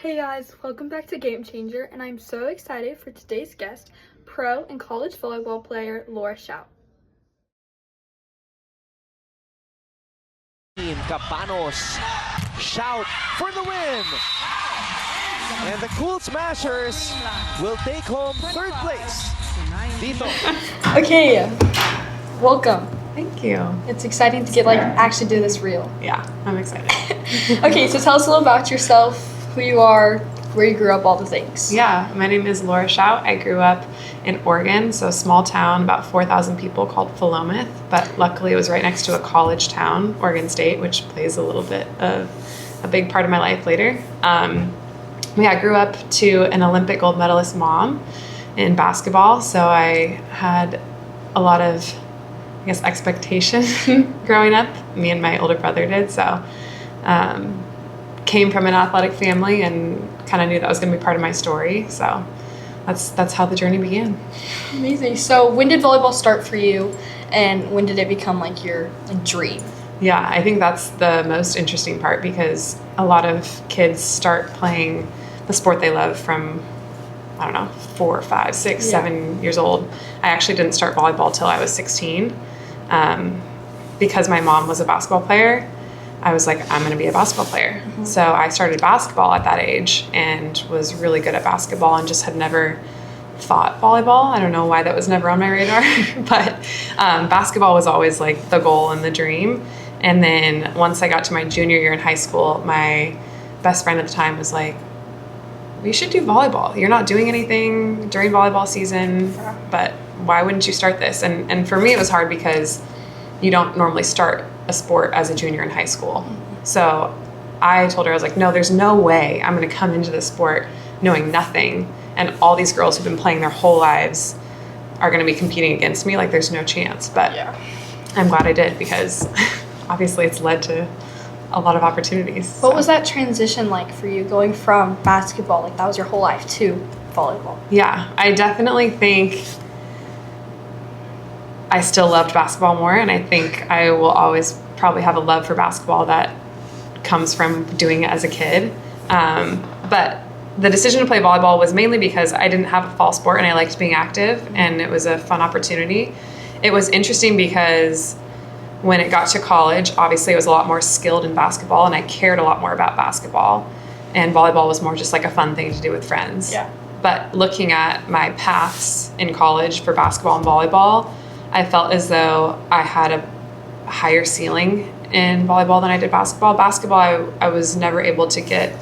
Hey guys, welcome back to Game Changer, and I'm so excited for today's guest, pro and college volleyball player Laura Shaudt. Cabanos, Shaudt for the win! And the Cool Smashers will take home third place. Dito. Okay, welcome. Thank you. It's exciting to get actually do this real. Yeah, I'm excited. Okay, so tell us a little about yourself, who you are, where you grew up, all the things. Yeah, my name is Laura Shaudt. I grew up in Oregon, so a small town, about 4,000 people called Philomath, but luckily it was right next to a college town, Oregon State, which plays a little bit of a big part of my life later. I grew up to an Olympic gold medalist mom in basketball, so I had a lot of, expectation growing up. Me and my older brother did, so came from an athletic family and kind of knew that was going to be part of my story. So that's how the journey began. Amazing. So when did volleyball start for you, and when did it become your dream? Yeah, I think that's the most interesting part because a lot of kids start playing the sport they love from, 4, 5, 6, 7 years old. I actually didn't start volleyball till I was 16. Because my mom was a basketball player, I was like, I'm going to be a basketball player. Mm-hmm. So I started basketball at that age and was really good at basketball and just had never thought volleyball. I don't know why that was never on my radar, but basketball was always the goal and the dream. And then once I got to my junior year in high school, my best friend at the time was like, we should do volleyball. You're not doing anything during volleyball season, but why wouldn't you start this? And for me, it was hard because you don't normally start a sport as a junior in high school. So I told her, I was like, no, there's no way I'm going to come into this sport knowing nothing. And all these girls who've been playing their whole lives are going to be competing against me. There's no chance. But I'm glad I did because obviously it's led to a lot of opportunities. What was that transition like for you, going from basketball, that was your whole life, to volleyball? Yeah, I definitely think I still loved basketball more, and I think I will always probably have a love for basketball that comes from doing it as a kid. But the decision to play volleyball was mainly because I didn't have a fall sport and I liked being active, and it was a fun opportunity. It was interesting because when it got to college, obviously I was a lot more skilled in basketball and I cared a lot more about basketball, and volleyball was more just a fun thing to do with friends. Yeah. But looking at my paths in college for basketball and volleyball, I felt as though I had a higher ceiling in volleyball than I did basketball. Basketball, I was never able to get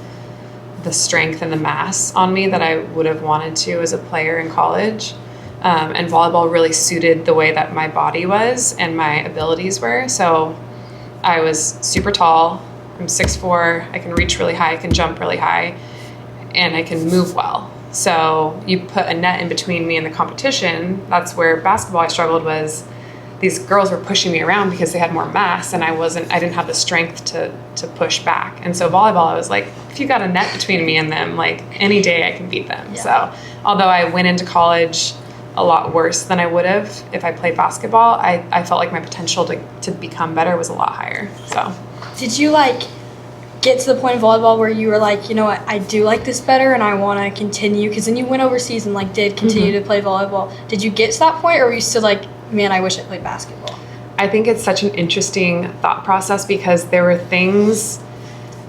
the strength and the mass on me that I would have wanted to as a player in college. And volleyball really suited the way that my body was and my abilities were. So I was super tall. I'm 6'4". I can reach really high. I can jump really high. And I can move well. So you put a net in between me and the competition. That's where basketball I struggled was these girls were pushing me around because they had more mass and I didn't have the strength to push back. And so volleyball, I was like, if you got a net between me and them, any day I can beat them. Yeah. So although I went into college a lot worse than I would have if I played basketball, I felt like my potential to become better was a lot higher. So did you get to the point in volleyball where you were like, you know what, I do like this better and I want to continue? Because then you went overseas and did continue to play volleyball. Did you get to that point, or were you still man, I wish I played basketball? I think it's such an interesting thought process because there were things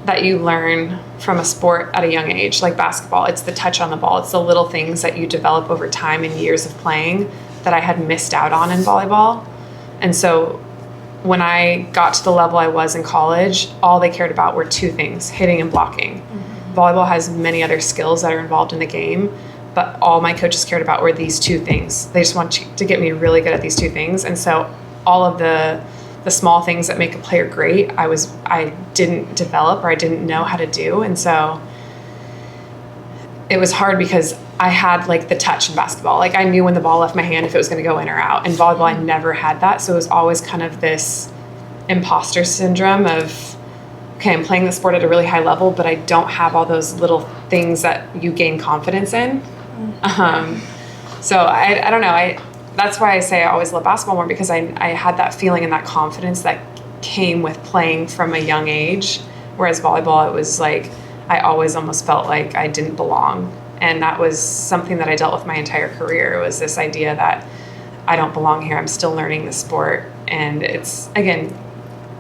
that you learn from a sport at a young age, like basketball. It's the touch on the ball. It's the little things that you develop over time and years of playing that I had missed out on in volleyball. And so when I got to the level I was in college, all they cared about were two things: hitting and blocking. Mm-hmm. Volleyball has many other skills that are involved in the game, but all my coaches cared about were these two things. They just want to get me really good at these two things. And so all of the small things that make a player great, I didn't develop, or I didn't know how to do. And so it was hard because I had the touch in basketball. I knew when the ball left my hand if it was going to go in or out. In volleyball, I never had that. So it was always kind of this imposter syndrome of, okay, I'm playing the sport at a really high level, but I don't have all those little things that you gain confidence in. So I don't know. That's why I say I always love basketball more, because I had that feeling and that confidence that came with playing from a young age. Whereas volleyball, it was I always almost felt like I didn't belong. And that was something that I dealt with my entire career, was this idea that I don't belong here. I'm still learning the sport. And it's, again,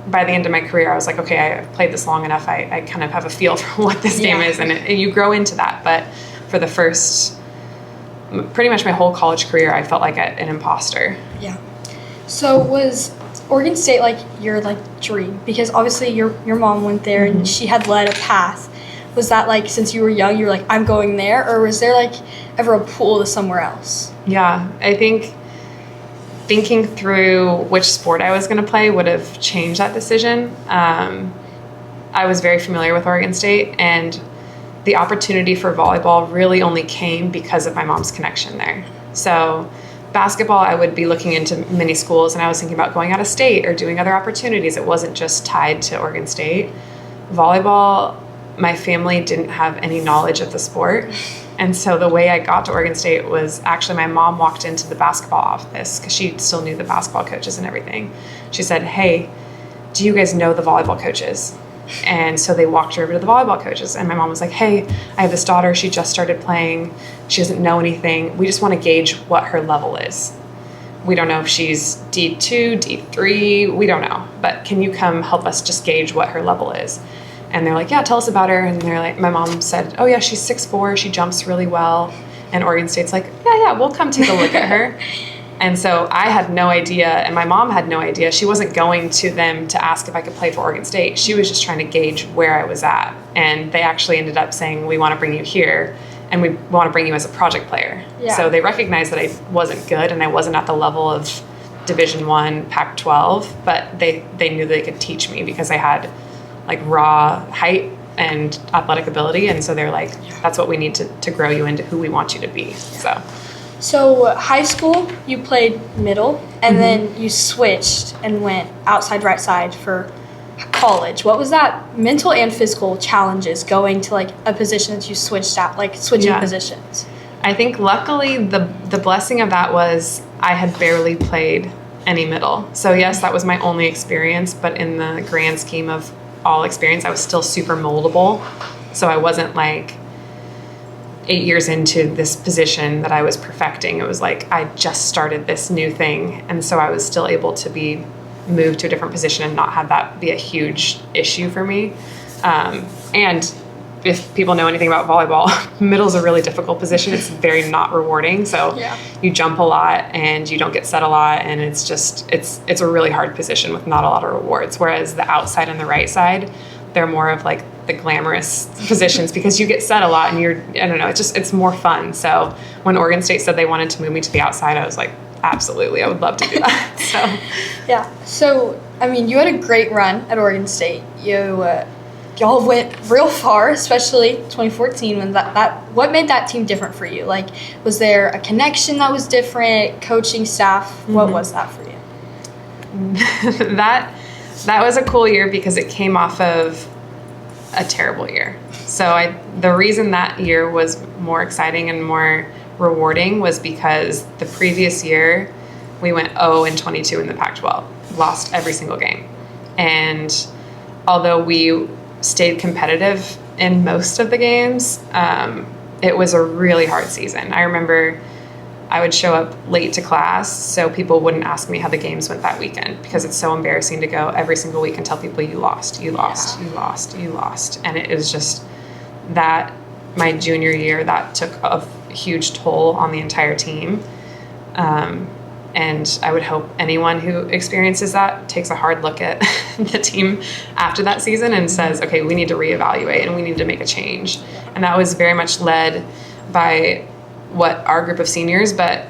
by the end of my career, I was like, okay, I've played this long enough. I kind of have a feel for what this game is, and you grow into that. But for the first, pretty much my whole college career, I felt like an imposter. Yeah. So was Oregon State like your like dream? Because obviously your mom went there and she had led a path. Was that like, since you were young, you were like, I'm going there? Or was there like ever a pull to somewhere else? Yeah, I think thinking through which sport I was going to play would have changed that decision. I was very familiar with Oregon State, and the opportunity for volleyball really only came because of my mom's connection there. So basketball, I would be looking into many schools, and I was thinking about going out of state or doing other opportunities. It wasn't just tied to Oregon State. Volleyball, my family didn't have any knowledge of the sport. And so the way I got to Oregon State was actually my mom walked into the basketball office because she still knew the basketball coaches and everything. She said, hey, do you guys know the volleyball coaches? And so they walked her over to the volleyball coaches. And my mom was like, hey, I have this daughter. She just started playing. She doesn't know anything. We just want to gauge what her level is. We don't know if she's D2, D3. We don't know. But can you come help us just gauge what her level is? And they're like, yeah, tell us about her. And they're like, my mom said, oh yeah, she's 6'4", she jumps really well. And Oregon State's like, yeah, we'll come take a look at her. And so I had no idea, and my mom had no idea. She wasn't going to them to ask if I could play for Oregon State. She was just trying to gauge where I was at. And they actually ended up saying, we want to bring you here, and we want to bring you as a project player. Yeah. So they recognized that I wasn't good, and I wasn't at the level of Division I, Pac-12, but they knew they could teach me because I had like raw height and athletic ability. And so they're like, that's what we need to grow you into who we want you to be. So high school, you played middle, and then you switched and went outside right side for college. What was that mental and physical challenges going to like a position that you switched out, like switching positions? I think luckily the blessing of that was I had barely played any middle. So yes, that was my only experience, but in the grand scheme of all experience, I was still super moldable. So I wasn't like 8 years into this position that I was perfecting. It was like I just started this new thing. And so I was still able to be moved to a different position and not have that be a huge issue for me. And if people know anything about volleyball, middle is a really difficult position. It's very not rewarding. So you jump a lot and you don't get set a lot. And it's just, it's a really hard position with not a lot of rewards. Whereas the outside and the right side, they're more of like the glamorous positions because you get set a lot and I don't know, it's more fun. So when Oregon State said they wanted to move me to the outside, I was like, absolutely, I would love to do that. So, I mean, you had a great run at Oregon State. Y'all went real far, especially 2014 when what made that team different for you? Like, was there a connection that was different, coaching staff? What was that for you? That was a cool year because it came off of a terrible year. So the reason that year was more exciting and more rewarding was because the previous year we went 0-22 in the Pac-12, lost every single game. And although we stayed competitive in most of the games, it was a really hard season. I remember I would show up late to class so people wouldn't ask me how the games went that weekend because it's so embarrassing to go every single week and tell people you lost. And it was just that my junior year, that took a huge toll on the entire team. And I would hope anyone who experiences that takes a hard look at the team after that season and says, okay, we need to reevaluate and we need to make a change. And that was very much led by what our group of seniors, but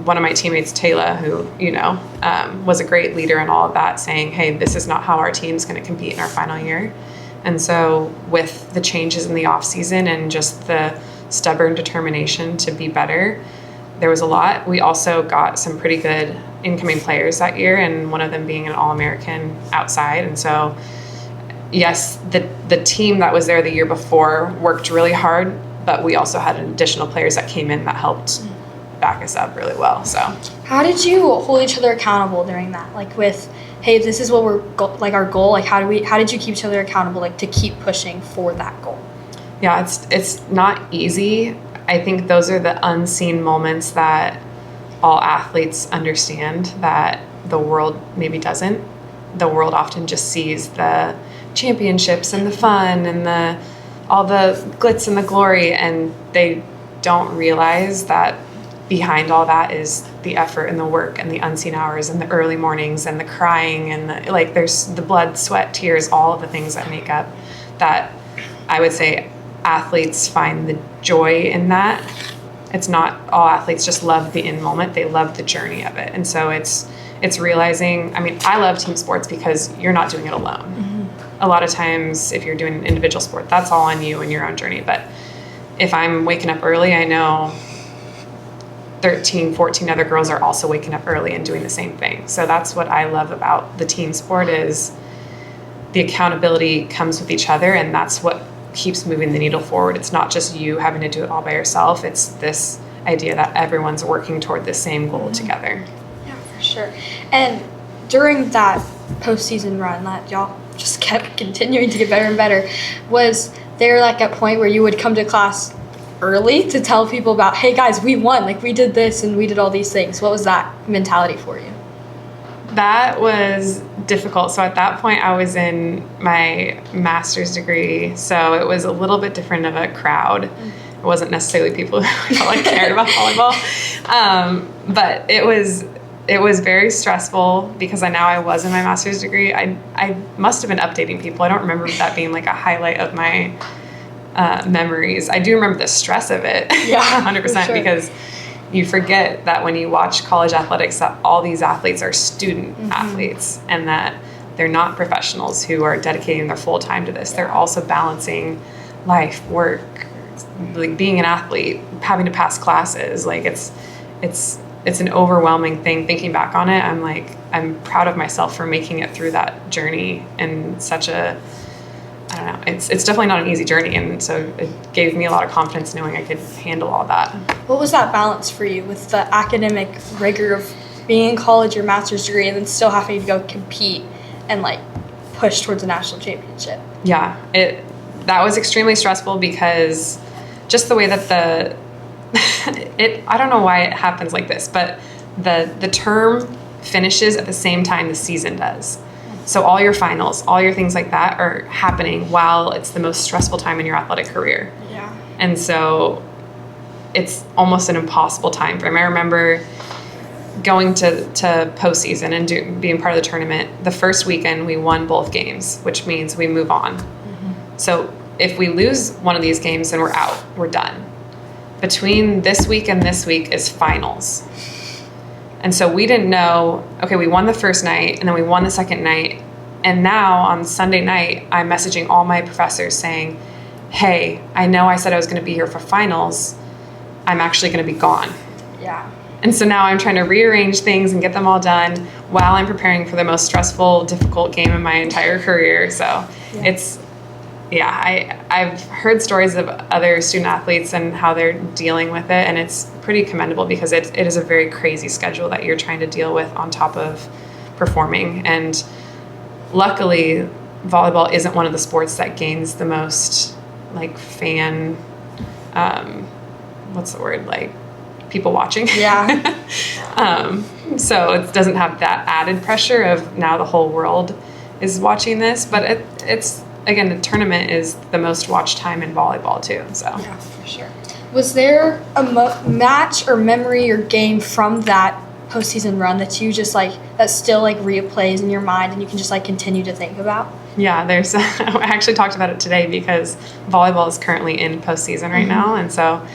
one of my teammates, Taylor, who, was a great leader in all of that, saying, hey, this is not how our team's going to compete in our final year. And so with the changes in the off season and just the stubborn determination to be better, there was a lot. We also got some pretty good incoming players that year, and one of them being an All-American outside. And so, yes, the team that was there the year before worked really hard, but we also had additional players that came in that helped back us up really well. So, how did you hold each other accountable during that? Like with, hey, this is what our goal. Like how did you keep each other accountable? Like to keep pushing for that goal? Yeah, it's not easy. I think those are the unseen moments that all athletes understand that the world maybe doesn't. The world often just sees the championships and the fun and all the glitz and the glory, and they don't realize that behind all that is the effort and the work and the unseen hours and the early mornings and the crying and there's the blood, sweat, tears, all of the things that make up that. I would say athletes find the joy in that. It's not all athletes just love the in moment, they love the journey of it. And so it's realizing, I mean, I love team sports because you're not doing it alone. Mm-hmm. A lot of times if you're doing an individual sport, that's all on you and your own journey. But if I'm waking up early, I know 13, 14 other girls are also waking up early and doing the same thing. So that's what I love about the team sport is the accountability comes with each other, and that's what keeps moving the needle forward. It's not just you having to do it all by yourself. It's this idea that everyone's working toward the same goal together. Yeah, for sure. And during that postseason run that y'all just kept continuing to get better and better, was there like a point where you would come to class early to tell people about, hey guys, we won, like we did this and we did all these things? What was that mentality for you? That was difficult. So at that point, I was in my master's degree, so it was a little bit different of a crowd. It wasn't necessarily people who felt like cared about volleyball, but it was very stressful because I was in my master's degree. I must have been updating people. I don't remember that being like a highlight of my memories. I do remember the stress of it, 100%, sure. Because you forget that when you watch college athletics that all these athletes are student athletes and that they're not professionals who are dedicating their full time to this. They're also balancing life, work, like being an athlete, having to pass classes. Like it's an overwhelming thing. Thinking back on it, I'm proud of myself for making it through that journey in such a, I don't know, it's definitely not an easy journey, and so it gave me a lot of confidence knowing I could handle all that. What was that balance for you with the academic rigor of being in college, your master's degree, and then still having to go compete and like push towards a national championship? Yeah, that was extremely stressful because just the way that I don't know why it happens like this, but the term finishes at the same time the season does. So all your finals, all your things like that are happening while it's the most stressful time in your athletic career. Yeah. And so it's almost an impossible time frame. I remember going to postseason and being part of the tournament. The first weekend we won both games, which means we move on. Mm-hmm. So if we lose one of these games, then we're out. We're done. Between this week and this week is finals. And so we didn't know, okay, we won the first night and then we won the second night. And now on Sunday night, I'm messaging all my professors saying, hey, I know I said I was going to be here for finals. I'm actually going to be gone. Yeah. And so now I'm trying to rearrange things and get them all done while I'm preparing for the most stressful, difficult game in my entire career. So I've heard stories of other student athletes and how they're dealing with it, and it's pretty commendable because it is a very crazy schedule that you're trying to deal with on top of performing. And luckily, volleyball isn't one of the sports that gains the most like fan, what's the word, like people watching. Yeah. So it doesn't have that added pressure of now the whole world is watching this, but it's again, the tournament is the most watched time in volleyball too. So yeah, for sure. Was there a match or memory or game from that postseason run that you just like that still like replays in your mind and you can just like continue to think about? Yeah, there's. I actually talked about it today because volleyball is currently in postseason right now, and so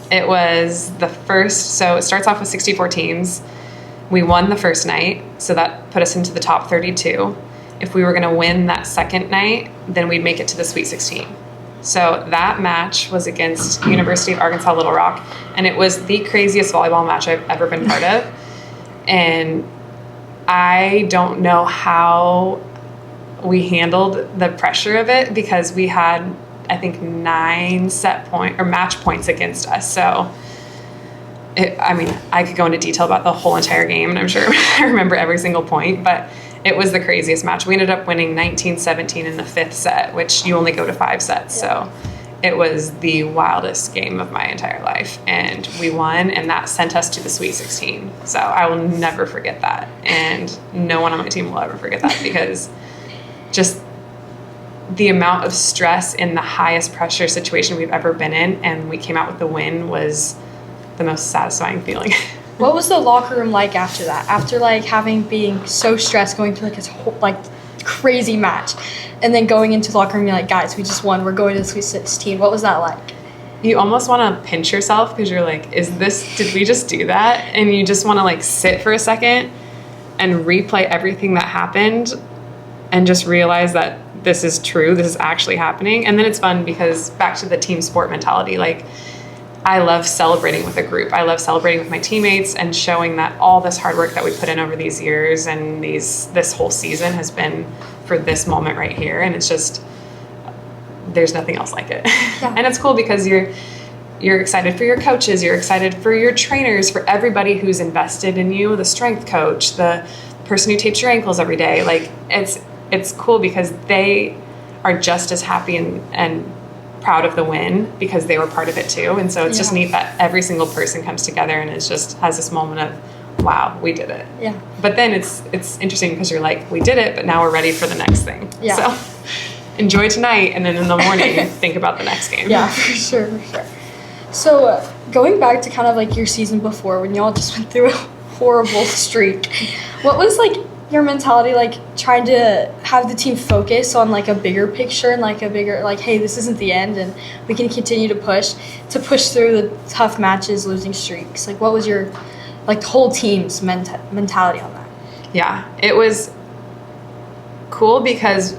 it was the first. So it starts off with 64 teams. We won the first night, so that put us into the top 32. If we were going to win that second night, then we'd make it to the Sweet 16. So that match was against University of Arkansas Little Rock, and it was the craziest volleyball match I've ever been part of. And I don't know how we handled the pressure of it because we had, I think, 9 match points against us. So I could go into detail about the whole entire game, and I'm sure I remember every single point, but it was the craziest match. We ended up winning 19-17 in the 5th set, which you only go to 5 sets. Yeah. So it was the wildest game of my entire life. And we won, and that sent us to the Sweet 16. So I will never forget that. And no one on my team will ever forget that, because just the amount of stress in the highest pressure situation we've ever been in, and we came out with the win, was the most satisfying feeling. What was the locker room like after that? After being so stressed, going through this whole crazy match, and then going into the locker room, you're like, guys, we just won. We're going to the Sweet 16. What was that like? You almost want to pinch yourself, because you're like, did we just do that? And you just want to sit for a second and replay everything that happened and just realize that this is true. This is actually happening. And then it's fun, because back to the team sport mentality, I love celebrating with a group. I love celebrating with my teammates and showing that all this hard work that we put in over these years and this whole season has been for this moment right here. And it's just, there's nothing else like it. Yeah. And it's cool, because you're excited for your coaches, you're excited for your trainers, for everybody who's invested in you, the strength coach, the person who tapes your ankles every day. It's cool, because they are just as happy and proud of the win, because they were part of it too. And so it's just neat that every single person comes together and has this moment of, wow, we did it. Yeah. But then it's interesting, because you're like, we did it, but now we're ready for the next thing. Yeah. So enjoy tonight, and then in the morning think about the next game. Yeah, for sure. So going back to kind of your season before, when y'all just went through a horrible streak, what was your mentality, trying to have the team focus on a bigger picture and a bigger, hey, this isn't the end, and we can continue to push through the tough matches, losing streaks? What was your the whole team's mentality on that? Yeah, it was cool, because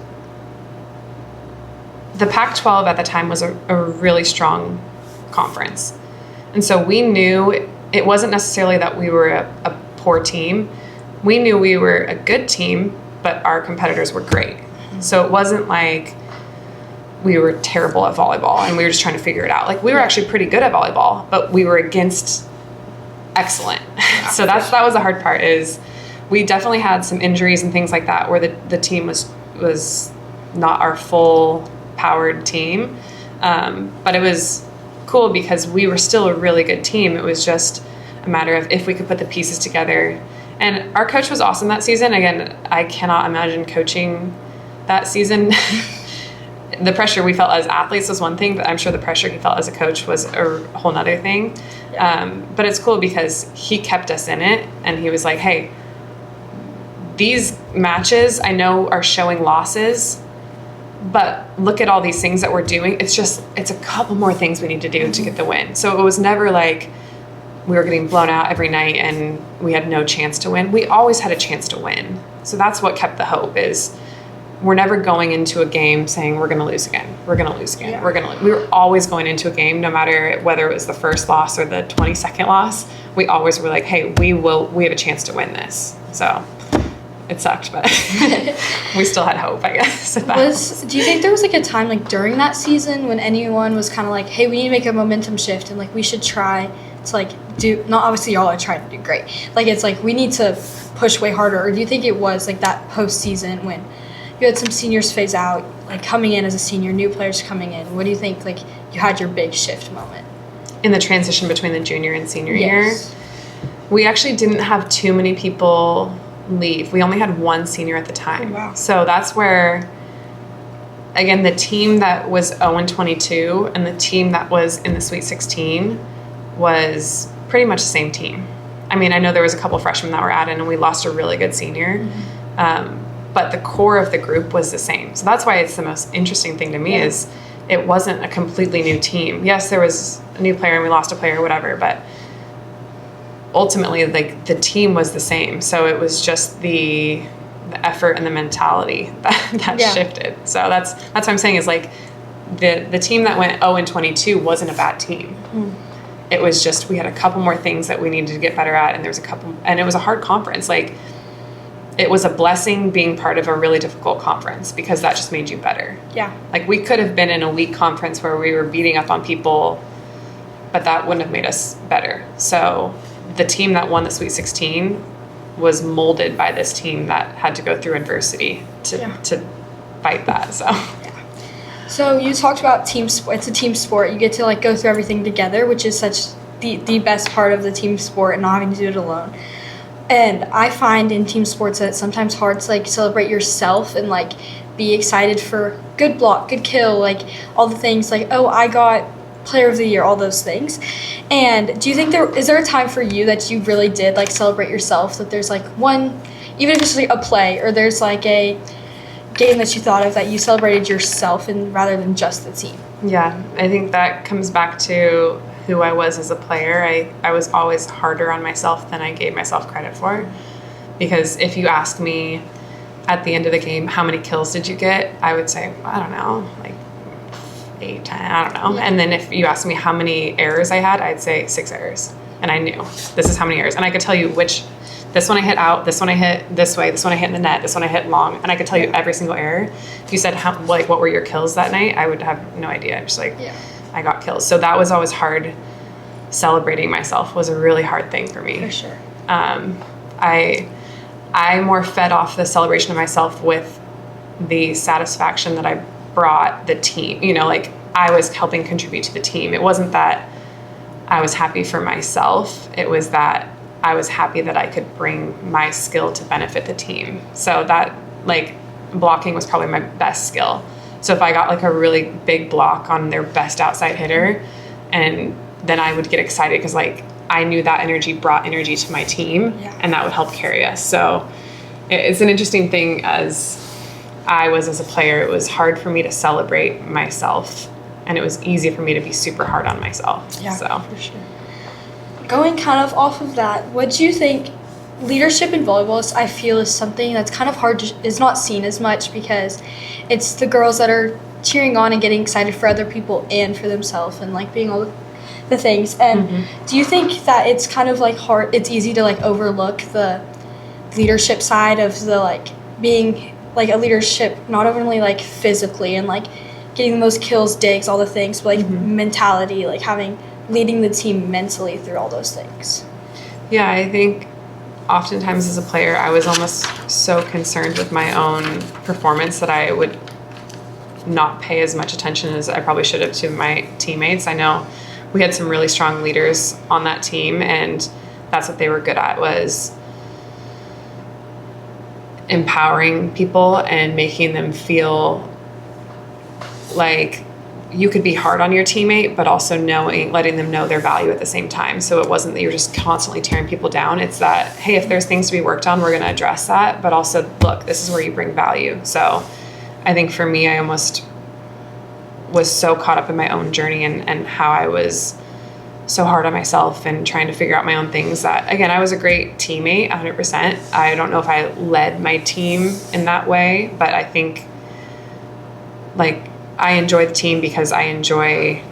the Pac-12 at the time was a really strong conference, and so we knew it wasn't necessarily that we were a poor team. We knew we were a good team, but our competitors were great. So it wasn't like we were terrible at volleyball and we were just trying to figure it out. We were actually pretty good at volleyball, but we were against excellent. So that was the hard part, is we definitely had some injuries and things like that, where the team was not our full powered team. But it was cool, because we were still a really good team. It was just a matter of if we could put the pieces together. And our coach was awesome that season. Again, I cannot imagine coaching that season. The pressure we felt as athletes was one thing, but I'm sure the pressure he felt as a coach was a whole nother thing. Yeah. But it's cool, because he kept us in it, and he was like, hey, these matches I know are showing losses, but look at all these things that we're doing. It's a couple more things we need to do to get the win. So it was never like we were getting blown out every night and we had no chance to win. We always had a chance to win. So that's what kept the hope, is we're never going into a game saying we're going to lose again. We're going to lose again. Yeah. We were always going into a game, no matter whether it was the first loss or the 22nd loss. We always were like, hey, we have a chance to win this. So it sucked, but we still had hope, I guess. Do you think there was a time during that season when anyone was kind of like, hey, we need to make a momentum shift, and we should try to do, not obviously y'all are trying to do great. It's we need to push way harder. Or do you think it was that postseason when you had some seniors phase out, coming in as a senior, new players coming in? What do you think you had your big shift moment? In the transition between the junior and senior year, we actually didn't have too many people leave. We only had one senior at the time. Oh, wow. So that's where, again, the team that was 0-22 and the team that was in the Sweet 16 was pretty much the same team. I mean, I know there was a couple freshmen that were added and we lost a really good senior. Mm-hmm. But the core of the group was the same. So that's why it's the most interesting thing to me is it wasn't a completely new team. Yes, there was a new player and we lost a player or whatever, but ultimately the team was the same. So it was just the effort and the mentality that shifted. So that's what I'm saying is the team that went 0-22 wasn't a bad team. Mm. It was just we had a couple more things that we needed to get better at, and there was a couple, and it was a hard conference. It was a blessing being part of a really difficult conference because that just made you better. Yeah. We could have been in a weak conference where we were beating up on people, but that wouldn't have made us better. So the team that won the Sweet 16 was molded by this team that had to go through adversity to fight that. So you talked about team sport. It's a team sport. You get to like go through everything together, which is such the best part of the team sport, and not having to do it alone. And I find in team sports that it's sometimes hard to like celebrate yourself and like be excited for good block, good kill, like all the things like, oh, I got player of the year, all those things. And do you think is there a time for you that you really did like celebrate yourself, that there's like one, even if it's like a play or there's like a game that you thought of that you celebrated yourself and rather than just the team? Yeah, I think that comes back to who I was as a player. I was always harder on myself than I gave myself credit for. Because if you ask me at the end of the game, how many kills did you get? I would say, I don't know, like 8, 10, I don't know. Yeah. And then if you asked me how many errors I had, I'd say 6 errors. And I knew this is how many errors. And I could tell you this one I hit out, this one I hit this way, this one I hit in the net, this one I hit long. And I could tell you every single error. If you said, what were your kills that night? I would have no idea. I'm just like, I got kills. So that was always hard. Celebrating myself was a really hard thing for me. For sure. I more fed off the celebration of myself with the satisfaction that I brought the team. You know, like I was helping contribute to the team. It wasn't that I was happy for myself. It was that I was happy that I could bring my skill to benefit the team. So that like blocking was probably my best skill. So if I got like a really big block on their best outside hitter, and then I would get excited because like I knew that energy brought energy to my team, and that would help carry us. So it's an interesting thing. As I was as a player, it was hard for me to celebrate myself, and it was easy for me to be super hard on myself. Yeah, so. For sure. Going kind of off of that, what do you think leadership in volleyball, I feel, is something that's kind of hard is not seen as much because it's the girls that are cheering on and getting excited for other people and for themselves and like being all the things. And do you think that it's kind of like hard, it's easy to like overlook the leadership side of the like being like a leadership, not only like physically and like getting the most kills, digs, all the things, but like mentality, like leading the team mentally through all those things? Yeah, I think oftentimes as a player, I was almost so concerned with my own performance that I would not pay as much attention as I probably should have to my teammates. I know we had some really strong leaders on that team, and that's what they were good at, was empowering people and making them feel like you could be hard on your teammate, but also letting them know their value at the same time. So it wasn't that you're just constantly tearing people down. It's that, hey, if there's things to be worked on, we're going to address that. But also, look, this is where you bring value. So I think for me, I almost was so caught up in my own journey and how I was so hard on myself and trying to figure out my own things that, again, I was a great teammate, 100%. I don't know if I led my team in that way, but I think like I enjoy the team because I enjoy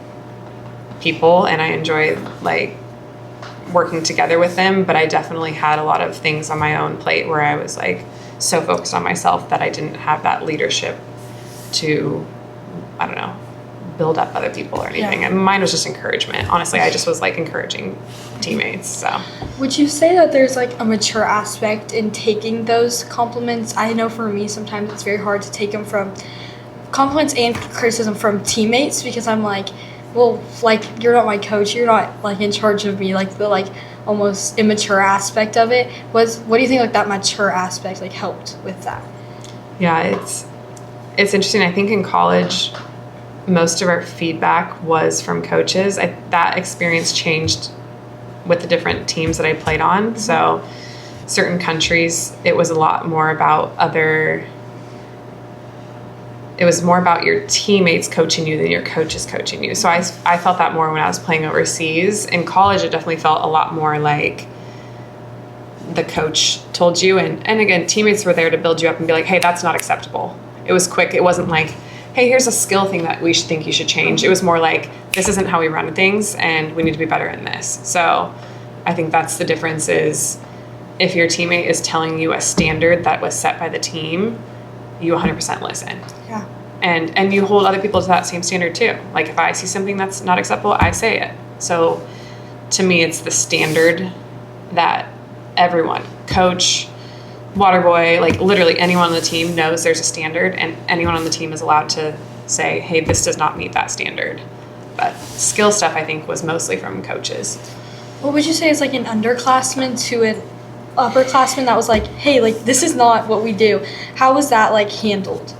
people and I enjoy like working together with them. But I definitely had a lot of things on my own plate where I was like so focused on myself that I didn't have that leadership to, I don't know, build up other people or anything. And mine was just encouragement. Honestly, I just was like encouraging teammates. So would you say that there's like a mature aspect in taking those compliments? I know for me, sometimes it's very hard to take them from compliments and criticism from teammates, because I'm like, well, like, you're not my coach, you're not like in charge of me, like the like almost immature aspect of it. What do you think like that mature aspect like helped with that? Yeah, it's interesting. I think in college most of our feedback was from coaches. That experience changed with the different teams that I played on. So certain countries, it was a lot more about it was more about your teammates coaching you than your coaches coaching you. So I felt that more when I was playing overseas. In college, it definitely felt a lot more like the coach told you. And again, teammates were there to build you up and be like, hey, that's not acceptable. It was quick. It wasn't like, hey, here's a skill thing that we think you should change. It was more like, this isn't how we run things and we need to be better in this. So I think that's the difference, is if your teammate is telling you a standard that was set by the team, you 100% listen. Yeah. And you hold other people to that same standard too. Like if I see something that's not acceptable, I say it. So to me, it's the standard that everyone, coach, water boy, like literally anyone on the team knows there's a standard, and anyone on the team is allowed to say, hey, this does not meet that standard. But skill stuff, I think, was mostly from coaches. What would you say is like an underclassman to an upperclassman that was like, hey, like this is not what we do? How was that like handled?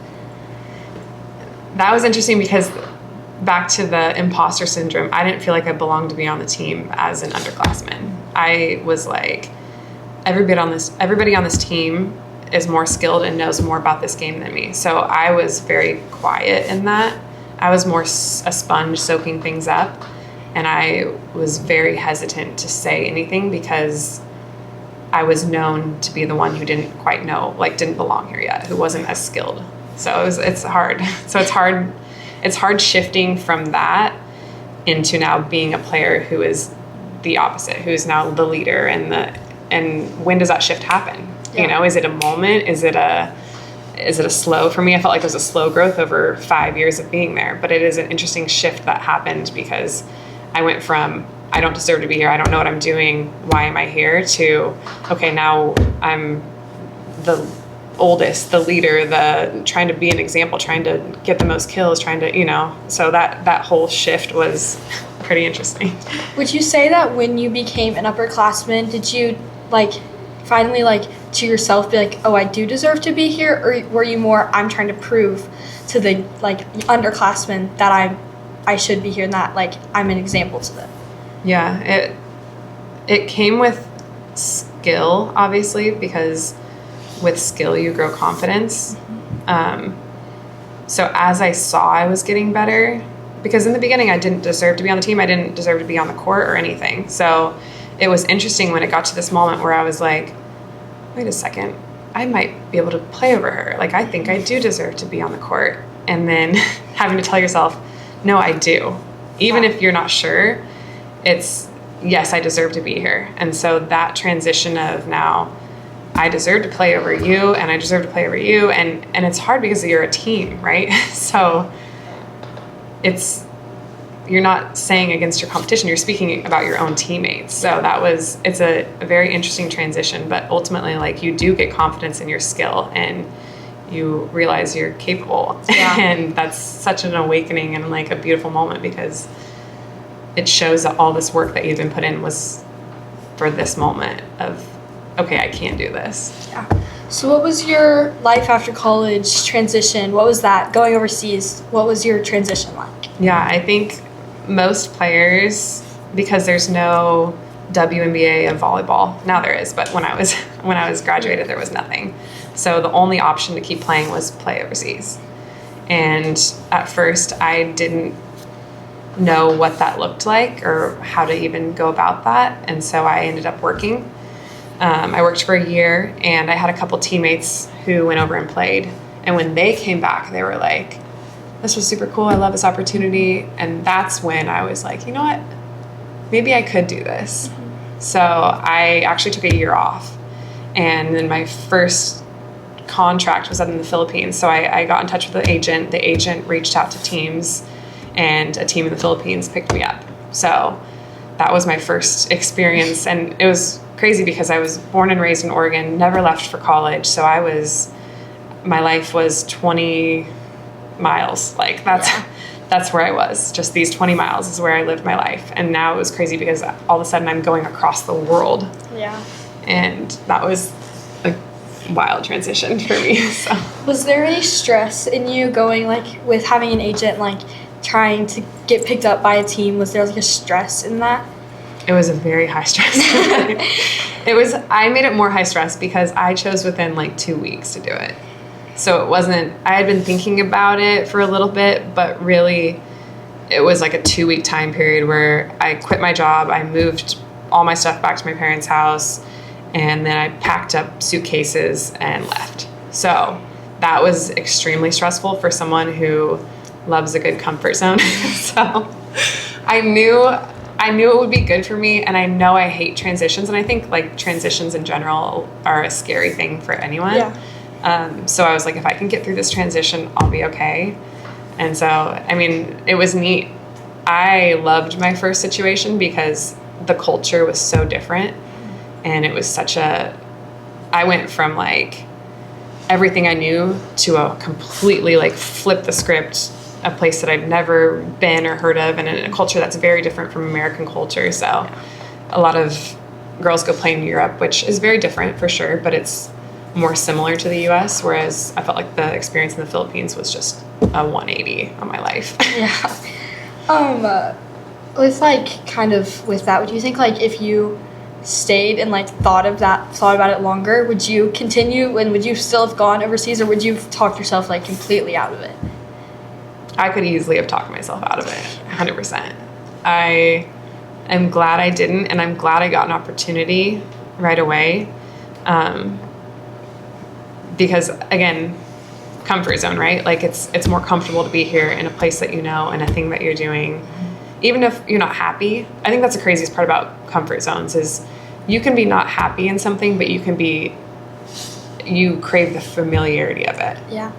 That was interesting because back to the imposter syndrome, I didn't feel like I belonged to be on the team as an underclassman. I was like, everybody on this team is more skilled and knows more about this game than me. So I was very quiet in that. I was more a sponge soaking things up, and I was very hesitant to say anything because I was known to be the one who didn't quite know, like didn't belong here yet, who wasn't as skilled. So it's hard. So it's hard shifting from that into now being a player who is the opposite, who is now the leader, and when does that shift happen? Yeah. You know, is it a moment? Is it a slow? For me, I felt like it was a slow growth over 5 years of being there, but it is an interesting shift that happened because I went from, I don't deserve to be here, I don't know what I'm doing, why am I here, to, okay, now I'm the oldest, the leader, the trying to be an example, trying to get the most kills, trying to, you know, so that whole shift was pretty interesting. Would you say that when you became an upperclassman, did you like finally like to yourself be like, oh, I do deserve to be here, or were you more, I'm trying to prove to the like underclassmen that I should be here and that like I'm an example to them? Yeah, it came with skill, obviously, because with skill you grow confidence. So as I saw I was getting better, because in the beginning I didn't deserve to be on the team, I didn't deserve to be on the court or anything. So it was interesting when it got to this moment where I was like, wait a second, I might be able to play over her. Like, I think I do deserve to be on the court. And then having to tell yourself, no, I do. Even if you're not sure, it's, yes, I deserve to be here. And so that transition of now, I deserve to play over you, and I deserve to play over you. And it's hard because you're a team, right? So you're not saying against your competition, you're speaking about your own teammates. So it's a very interesting transition, but ultimately, like, you do get confidence in your skill and you realize you're capable. Yeah. And that's such an awakening and like a beautiful moment because it shows that all this work that you've been put in was for this moment of, okay, I can do this. Yeah. So what was your life after college transition? What was that? Going overseas, what was your transition like? Yeah, I think most players, because there's no WNBA of volleyball, now there is, but when I was graduated, there was nothing. So the only option to keep playing was play overseas. And at first I didn't know what that looked like or how to even go about that. And so I ended up working. I worked for a year, and I had a couple teammates who went over and played. And when they came back, they were like, this was super cool. I love this opportunity. And that's when I was like, you know what? Maybe I could do this. Mm-hmm. So I actually took a year off. And then my first contract was up in the Philippines. So I got in touch with the agent. The agent reached out to teams, and a team in the Philippines picked me up. So that was my first experience. And it was crazy because I was born and raised in Oregon, never left for college. So my life was 20 miles. Like that's where I was. Just these 20 miles is where I lived my life. And now it was crazy because all of a sudden I'm going across the world. Yeah. And that was a wild transition for me. So was there any stress in you going like with having an agent, like trying to get picked up by a team? Was there like a stress in that? It was a very high stress. I made it more high stress because I chose within like 2 weeks to do it. So it wasn't, I had been thinking about it for a little bit, but really it was like a 2-week time period where I quit my job. I moved all my stuff back to my parents' house, and then I packed up suitcases and left. So that was extremely stressful for someone who loves a good comfort zone. So I knew it would be good for me, and I know I hate transitions, and I think like transitions in general are a scary thing for anyone. Yeah. So I was like, if I can get through this transition, I'll be okay. And so, I mean, it was neat. I loved my first situation because the culture was so different. And it was I went from like everything I knew to a completely like flip the script, a place that I've never been or heard of, and in a culture that's very different from American culture. So a lot of girls go play in Europe, which is very different for sure, but it's more similar to the US, whereas I felt like the experience in the Philippines was just a 180 on my life. Yeah. With like kind of with that, would you think like if you stayed and like thought about it longer, would you continue and would you still have gone overseas, or would you have talked yourself like completely out of it? I could easily have talked myself out of it, 100%. I am glad I didn't, and I'm glad I got an opportunity right away. Because again, comfort zone, right? Like it's more comfortable to be here in a place that you know and a thing that you're doing. Even if you're not happy, I think that's the craziest part about comfort zones is you can be not happy in something, but you crave the familiarity of it. Yeah.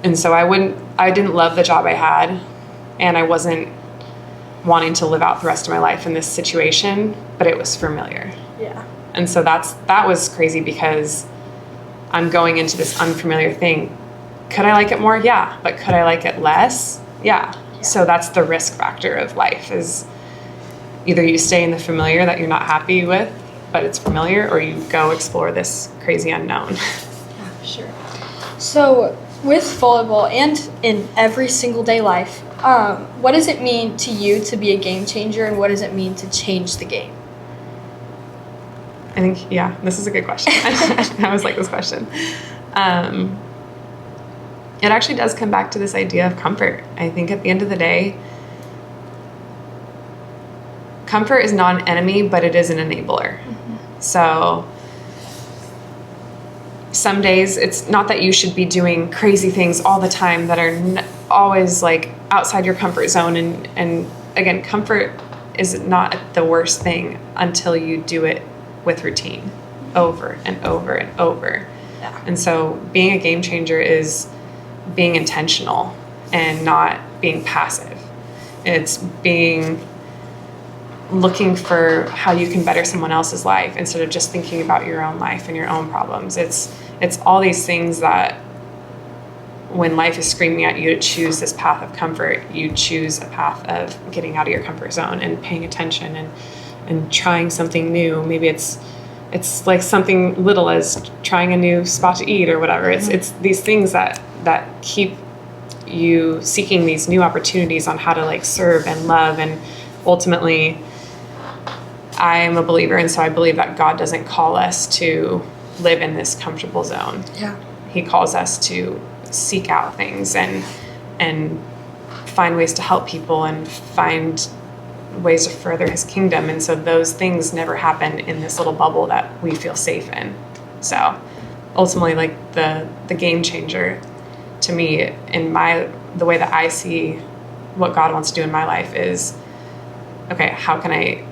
And so I didn't love the job I had, and I wasn't wanting to live out the rest of my life in this situation, but it was familiar. Yeah. And so that was crazy because I'm going into this unfamiliar thing. Could I like it more? Yeah. But could I like it less? Yeah. So that's the risk factor of life is either you stay in the familiar that you're not happy with, but it's familiar, or you go explore this crazy unknown. Yeah, sure. So with volleyball and in every single day life, what does it mean to you to be a game changer, and what does it mean to change the game? I think, this is a good question. I always like this question. It actually does come back to this idea of comfort. I think at the end of the day, comfort is not an enemy, but it is an enabler. Mm-hmm. So some days it's not that you should be doing crazy things all the time that are always like outside your comfort zone. And again, comfort is not the worst thing until you do it with routine over and over and over. Yeah. And so being a game changer is being intentional and not being passive. It's looking for how you can better someone else's life instead of just thinking about your own life and your own problems. It's all these things that when life is screaming at you to choose this path of comfort, you choose a path of getting out of your comfort zone and paying attention and trying something new. Maybe it's like something little as trying a new spot to eat or whatever. Mm-hmm. It's these things that keep you seeking these new opportunities on how to like serve and love. And ultimately, I'm a believer, and so I believe that God doesn't call us to live in this comfortable zone. Yeah. He calls us to seek out things and find ways to help people and find ways to further his kingdom. And so those things never happen in this little bubble that we feel safe in. So ultimately, like the game changer to me in the way that I see what God wants to do in my life is, okay, how can I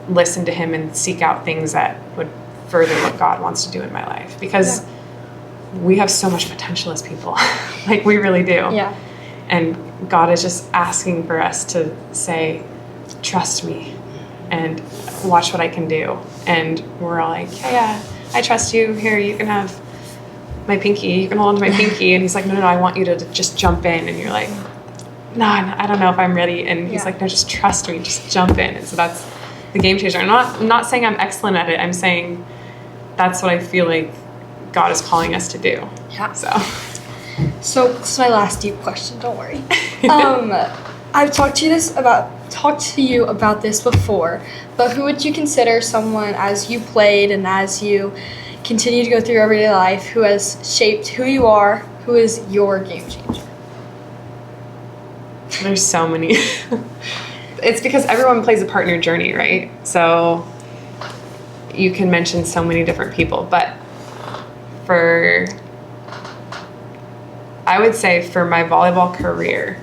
listen to him and seek out things that would further what God wants to do in my life? Because we have so much potential as people. Like, we really do. Yeah. And God is just asking for us to say, trust me and watch what I can do. And we're all like, yeah, I trust you. Here, you can have my pinky. You can hold on to my pinky. And he's like, no, I want you to just jump in. And you're like, no, I don't know if I'm ready. And he's like, no, just trust me. Just jump in. And so that's the game changer. I'm not saying I'm excellent at it. I'm saying that's what I feel like God is calling us to do. Yeah. So this is my last deep question. Don't worry. I've talked to you about this before, but who would you consider someone, as you played and as you continue to go through your everyday life, who has shaped who you are, who is your game changer? There's so many. It's because everyone plays a part in your journey, right? So you can mention so many different people, but I would say for my volleyball career,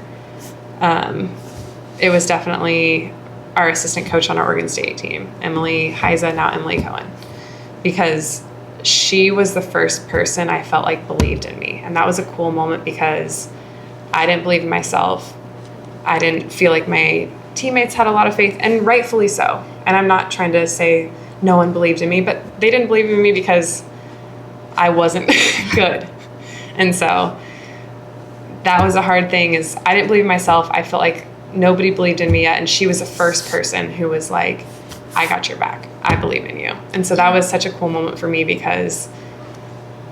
it was definitely our assistant coach on our Oregon State team, Emily Heiza, now Emily Cohen, because she was the first person I felt like believed in me. And that was a cool moment because I didn't believe in myself. I didn't feel like my teammates had a lot of faith, and rightfully so. And I'm not trying to say no one believed in me, but they didn't believe in me because I wasn't good. And so that was a hard thing, is I didn't believe in myself. I felt like nobody believed in me yet. And she was the first person who was like, I got your back. I believe in you. And so that was such a cool moment for me, because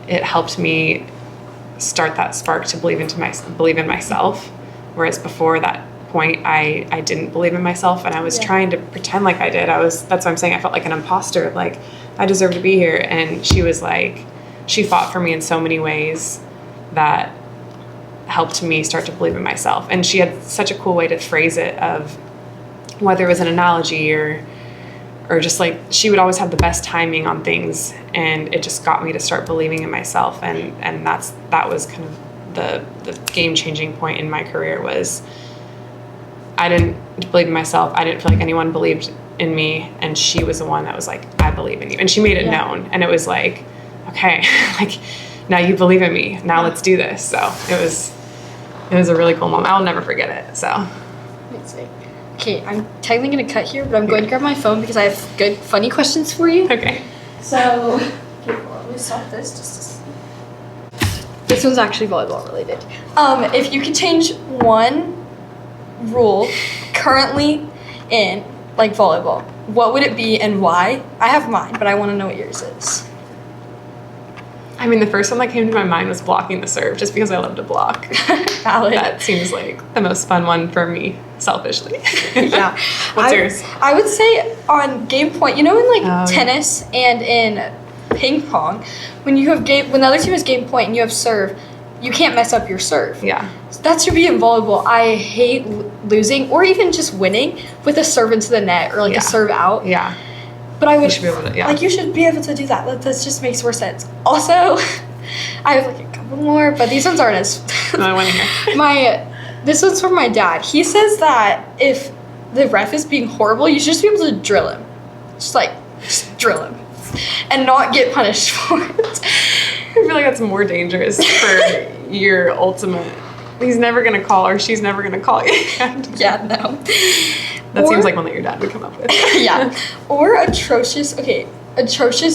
it helped me start that spark to believe in myself. Whereas before that point, I didn't believe in myself, and I was trying to pretend like I did. That's what I'm saying. I felt like an imposter, like I deserve to be here. And she was like, she fought for me in so many ways that helped me start to believe in myself. And she had such a cool way to phrase it, of whether it was an analogy or just like, she would always have the best timing on things, and it just got me to start believing in myself. And that was kind of the game-changing point in my career. Was I didn't believe in myself. I didn't feel like anyone believed in me, and she was the one that was like, I believe in you. And she made it known, and it was like, okay, like, now you believe in me, now let's do this. So it was a really cool moment. I'll never forget it. So okay, I'm technically gonna cut here, but I'm going to grab my phone because I have good funny questions for you. Okay. So let me stop this just this one's actually volleyball related. If you could change one rule currently in like volleyball, what would it be and why? I have mine, but I want to know what yours is. I mean, the first one that came to my mind was blocking the serve, just because I love to block. Valid. That seems like the most fun one for me, selfishly. Yeah. What's yours? I would say on game point, you know, in like Oh, tennis and in ping pong, when you have when the other team has game point and you have serve, you can't mess up your serve. Yeah. That should be in volleyball. I hate losing or even just winning with a serve into the net or like a serve out. Yeah. But I would, You should be able to, like, you should be able to do that. That just makes more sense. Also, I have like a couple more, but these ones aren't as. No, I want to hear. This one's from my dad. He says that if the ref is being horrible, you should just be able to drill him, just drill him, and not get punished for it. I feel like that's more dangerous for your ultimate. He's never gonna call, or she's never gonna call you. Yeah, no. That seems like one that your dad would come up with. Yeah. Or atrocious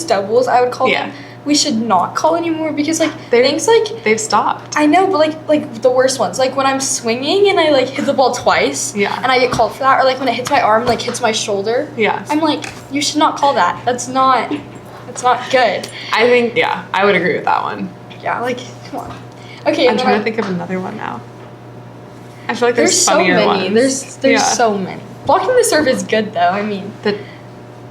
doubles, I would call Yeah. them. We should not call anymore because like things like they've stopped. I know, but like the worst ones, like when I'm swinging and I like hit the ball twice, and I get called for that, or like when it hits my arm, like hits my shoulder. Yeah. I'm like, you should not call that. That's not good. I think I would agree with that one. Yeah, like come on. Okay, I'm trying to think of another one now. I feel like there's so funnier many. ones. There's so many. Blocking the serve is good though. I mean,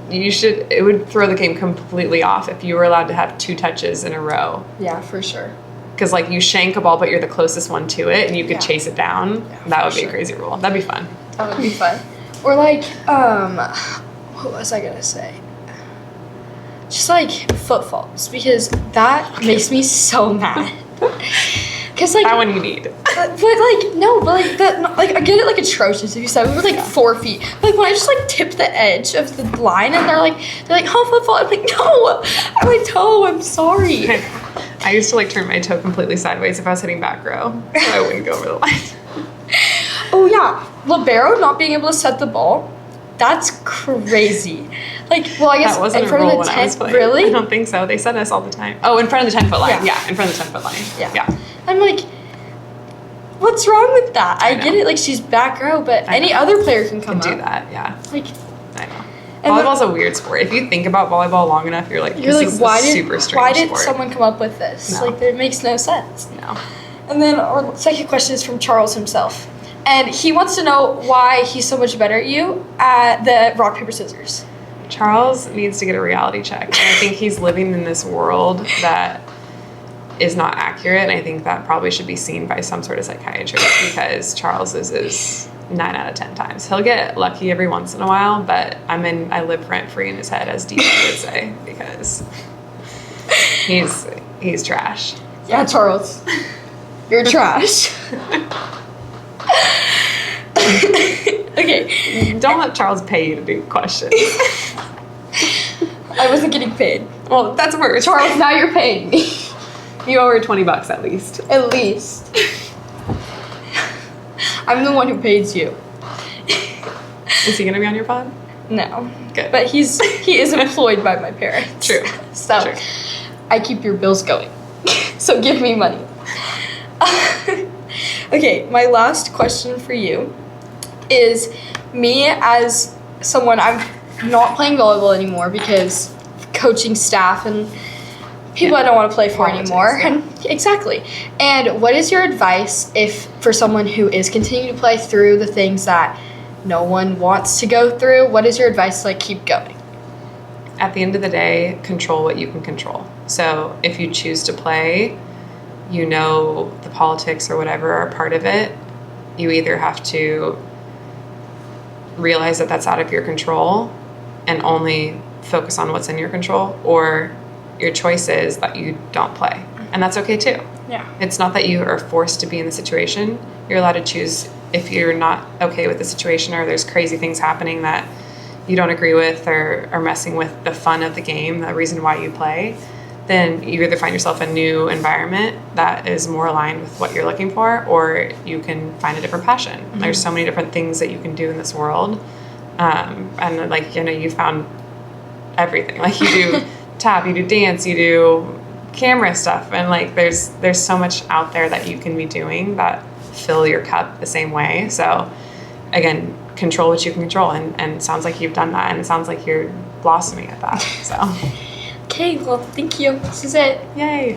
it would throw the game completely off if you were allowed to have 2 touches in a row. Yeah, for sure. Because like you shank a ball, but you're the closest one to it, and you could chase it down. Yeah, that would for be a crazy rule. That'd be fun. That would be fun. Or like, what was I gonna say? Just like foot faults, because that makes me so mad. Cause like that one you need. but like no, but like that, like I get it, like atrocious if you said we were like 4 feet. But, like when I just like tip the edge of the line and they're like, oh, foot fault. I'm like, no, my toe. I'm sorry. I used to like turn my toe completely sideways if I was hitting back row, so I wouldn't go over the line. Oh yeah, libero not being able to set the ball. That's crazy. Like, well, I guess that wasn't in a front rule of when the I was 10, playing. really? I don't think so. They said us all the time. Oh, in front of the 10-foot line. Yeah, in front of the 10-foot line. Yeah. I'm like, what's wrong with that? I get it, like she's back row, but any other player can come do up. that. Yeah. Like, I know. Volleyball's a weird sport. If you think about volleyball long enough, you're like, why super did sport. someone come up with this? No. Like, it makes no sense. No. And then our second question is from Charles himself. And he wants to know why he's so much better at you at the rock, paper, scissors. Charles needs to get a reality check. And I think he's living in this world that is not accurate. And I think that probably should be seen by some sort of psychiatrist, because Charles is 9 out of 10 times. He'll get lucky every once in a while, but I live rent free in his head, as Dee would say, because he's trash. Yeah, Charles. You're trash. Okay. Don't let Charles pay you to do questions. I wasn't getting paid. Well, that's worse. Charles, now you're paying me. You owe her $20 at least. At least. I'm the one who pays you. Is he gonna be on your pod? No. Good. But he is employed by my parents. True. So True. I keep your bills going. So give me money. Okay, my last question for you is, me as someone, I'm not playing volleyball anymore because coaching staff and people I don't want to play for Politics, anymore. yeah. And exactly. And what is your advice for someone who is continuing to play through the things that no one wants to go through? What is your advice to keep going? At the end of the day, control what you can control. So if you choose to play, the politics or whatever are part of it. You either have to realize that that's out of your control and only focus on what's in your control, or your choice is that you don't play. And that's okay too. Yeah. It's not that you are forced to be in the situation. You're allowed to choose if you're not okay with the situation, or there's crazy things happening that you don't agree with or are messing with the fun of the game, the reason why you play. Then you either find yourself a new environment that is more aligned with what you're looking for, or you can find a different passion. Mm-hmm. There's so many different things that you can do in this world. And you found everything. Like you do tap, you do dance, you do camera stuff. And there's so much out there that you can be doing that fill your cup the same way. So again, control what you can control. And it sounds like you've done that. And it sounds like you're blossoming at that. So. Okay, well, thank you. This is it. Yay.